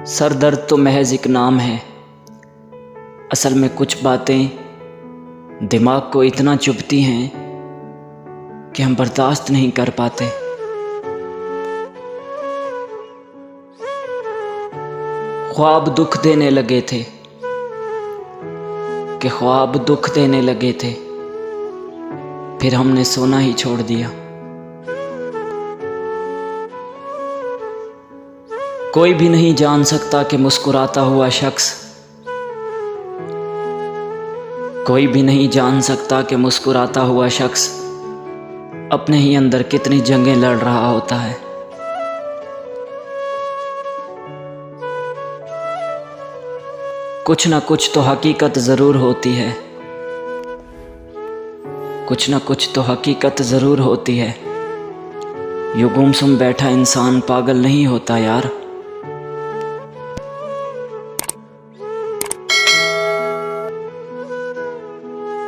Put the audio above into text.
Sir दर्द तो महज एक नाम है। असल में कुछ बातें दिमाग को इतना चुभती हैं कि हम बर्दाश्त नहीं कर पाते। ख्वाब दुख देने लगे थे कि ख्वाब दुख देने लगे थे, फिर हमने सोना ही छोड़ दिया। कोई भी नहीं जान सकता कि मुस्कुराता हुआ शख्स, कोई भी नहीं जान सकता कि मुस्कुराता हुआ शख्स अपने ही अंदर कितनी जंगें लड़ रहा होता है। कुछ ना कुछ तो हकीकत ज़रूर होती है, कुछ ना कुछ तो हकीकत ज़रूर होती है। यूं गुमसुम बैठा इंसान पागल नहीं होता यार।